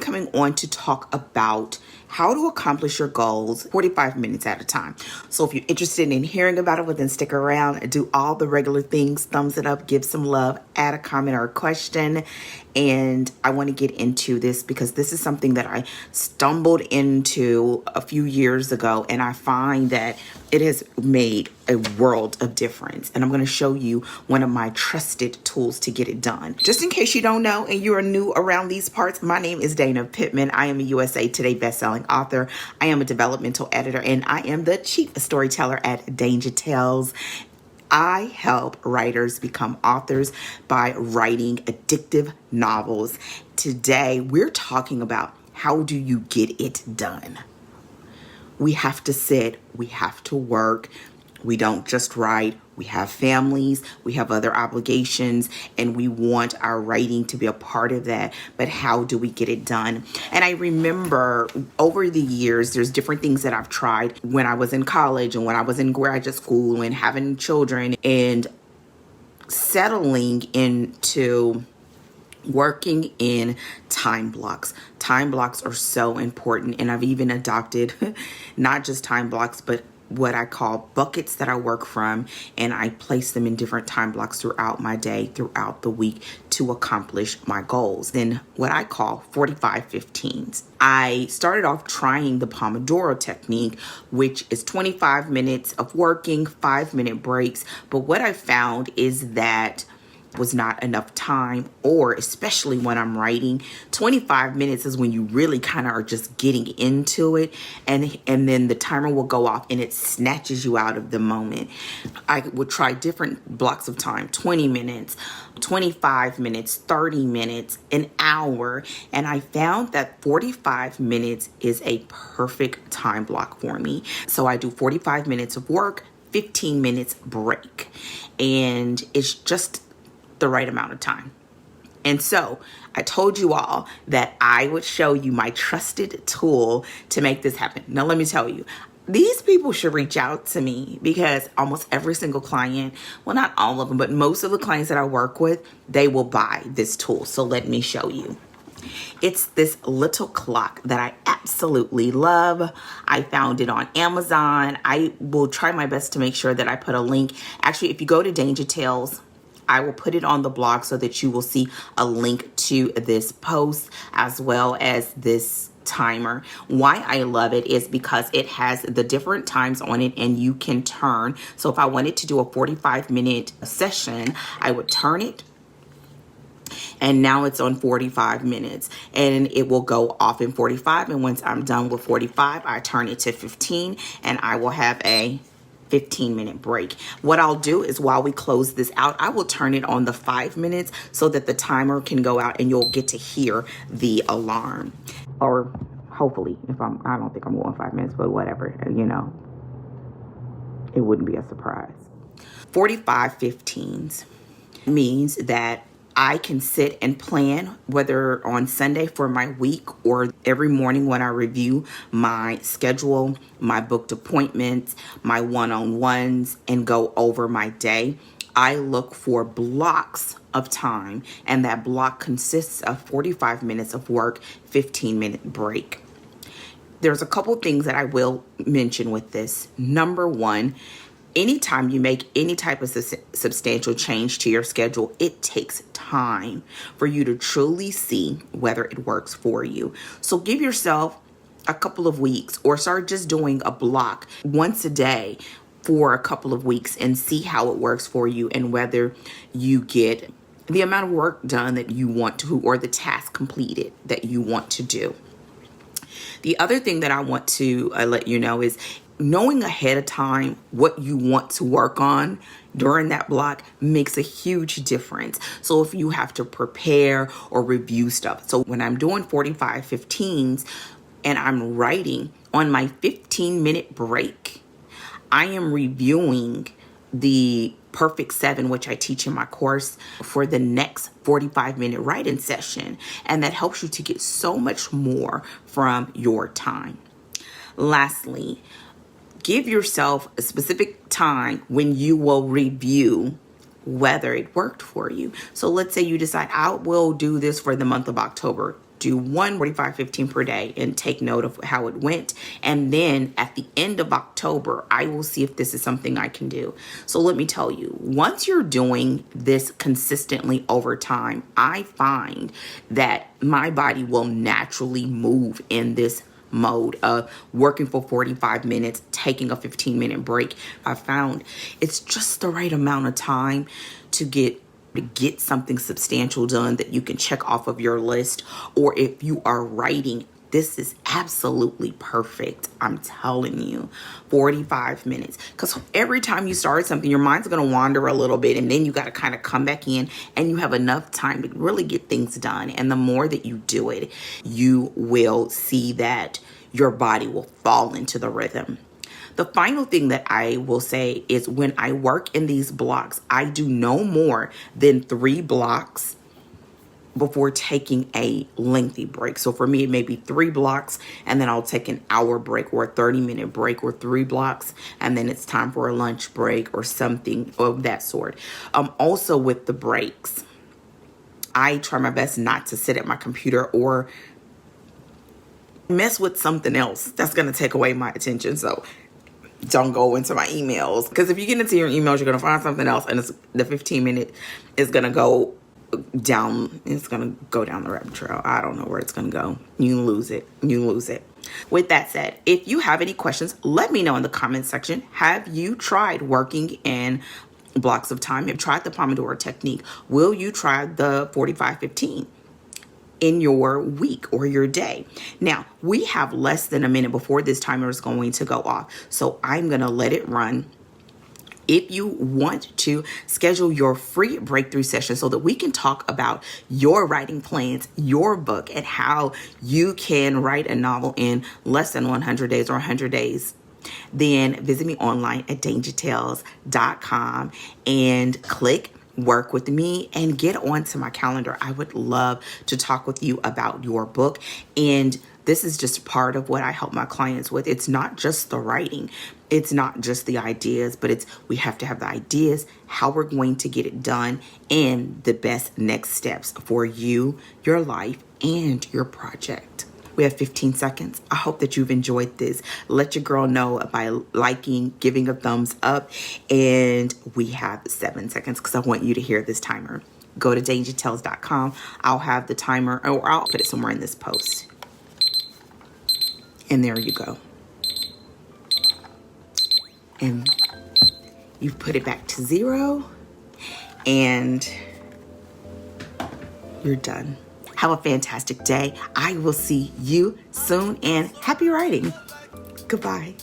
coming on to talk about how to accomplish your goals 45 minutes at a time. So if you're interested in hearing about it, well, then stick around, do all the regular things, thumbs it up, give some love, add a comment or a question. And I want to get into this because this is something that I stumbled into a few years ago, and I find that it has made a world of difference. And I'm going to show you one of my trusted tools to get it done. Just in case you don't know and you are new around these parts, my name is Danja Pittman. I am a USA Today bestselling author. I am a developmental editor, and I am the chief storyteller at Danja Tales. I help writers become authors by writing addictive novels. Today, we're talking about how do you get it done? We have to sit, we have to work. We don't just write. We have families, we have other obligations, and we want our writing to be a part of that. But how do we get it done? And I remember over the years, there's different things that I've tried when I was in college and when I was in graduate school and having children and settling into working in time blocks. Time blocks are so important. And I've even adopted not just time blocks, but what I call buckets that I work from, and I place them in different time blocks throughout my day, throughout the week to accomplish my goals. Then what I call 45-15s. I started off trying the Pomodoro technique, which is 25 minutes of working, 5-minute breaks. But what I found is that was not enough time, or especially when I'm writing, 25 minutes is when you really kind of are just getting into it, and then the timer will go off and it snatches you out of the moment. I would try different blocks of time, 20 minutes, 25 minutes, 30 minutes, an hour, and I found that 45 minutes is a perfect time block for me. So I do 45 minutes of work, 15 minutes break, and it's just the right amount of time. And so I told you all that I would show you my trusted tool to make this happen. Now, let me tell you, these people should reach out to me because almost every single client, well, not all of them, but most of the clients that I work with, they will buy this tool. So let me show you. It's this little clock that I absolutely love. I found it on Amazon. I will try my best to make sure that I put a link. Actually, if you go to Danja Tales, I will put it on the blog so that you will see a link to this post as well as this timer. Why I love it is because it has the different times on it and you can turn. So if I wanted to do a 45-minute session, I would turn it. And now it's on 45 minutes and it will go off in 45. And once I'm done with 45, I turn it to 15 and I will have a 15-minute break. What I'll do is while we close this out, I will turn it on the 5 minutes so that the timer can go out and you'll get to hear the alarm. Or hopefully, I don't think I'm going 5 minutes, but whatever, it wouldn't be a surprise. 45-15s means that I can sit and plan, whether on Sunday for my week or every morning when I review my schedule, my booked appointments, my one-on-ones, and go over my day. I look for blocks of time, and that block consists of 45 minutes of work, 15-minute break. There's a couple things that I will mention with this. Number one, anytime you make any type of substantial change to your schedule, it takes time for you to truly see whether it works for you. So give yourself a couple of weeks or start just doing a block once a day for a couple of weeks and see how it works for you and whether you get the amount of work done that you want to or the task completed that you want to do. The other thing that I want to let you know is knowing ahead of time what you want to work on during that block makes a huge difference. So if you have to prepare or review stuff. So when I'm doing 45-15s and I'm writing on my 15-minute break, I am reviewing the Perfect 7, which I teach in my course, for the next 45-minute writing session. And that helps you to get so much more from your time. Lastly, give yourself a specific time when you will review whether it worked for you. So let's say you decide, I will do this for the month of October. do one 45-15 per day and take note of how it went. And then at the end of October, I will see if this is something I can do. So let me tell you, once you're doing this consistently over time, I find that my body will naturally move in this mode of working for 45 minutes, taking a 15-minute break. I found it's just the right amount of time to get something substantial done that you can check off of your list. Or if you are writing, this is absolutely perfect. I'm telling you, 45 minutes. Because every time you start something, your mind's going to wander a little bit, and then you got to kind of come back in, and you have enough time to really get things done. And the more that you do it, you will see that your body will fall into the rhythm. The final thing that I will say is when I work in these blocks, I do no more than 3 blocks before taking a lengthy break. So for me, it may be 3 blocks, and then I'll take an hour break or a 30-minute break, or 3 blocks, and then it's time for a lunch break or something of that sort. Also with the breaks, I try my best not to sit at my computer or mess with something else that's going to take away my attention. So don't go into my emails, because if you get into your emails, you're going to find something else, and the 15-minute is going to go down. It's going to go down the rabbit trail. I don't know where it's going to go. You lose it. With that said, if you have any questions, let me know in the comments section. Have you tried working in blocks of time? Have you tried the Pomodoro technique? Will you try the 45-15 in your week or your day? Now, we have less than a minute before this timer is going to go off, so I'm going to let it run. If you want to schedule your free breakthrough session so that we can talk about your writing plans, your book, and how you can write a novel in less than 100 days or 100 days, then visit me online at danjatales.com and click work with me and get onto my calendar. I would love to talk with you about your book. And this is just part of what I help my clients with. It's not just the writing. It's not just the ideas, but we have to have the ideas, how we're going to get it done, and the best next steps for you, your life, and your project. We have 15 seconds. I hope that you've enjoyed this. Let your girl know by liking, giving a thumbs up, and we have 7 seconds because I want you to hear this timer. Go to danjatales.com. I'll have the timer, or I'll put it somewhere in this post. And there you go. And you put it back to 0, and you're done. Have a fantastic day. I will see you soon, and happy writing. Goodbye.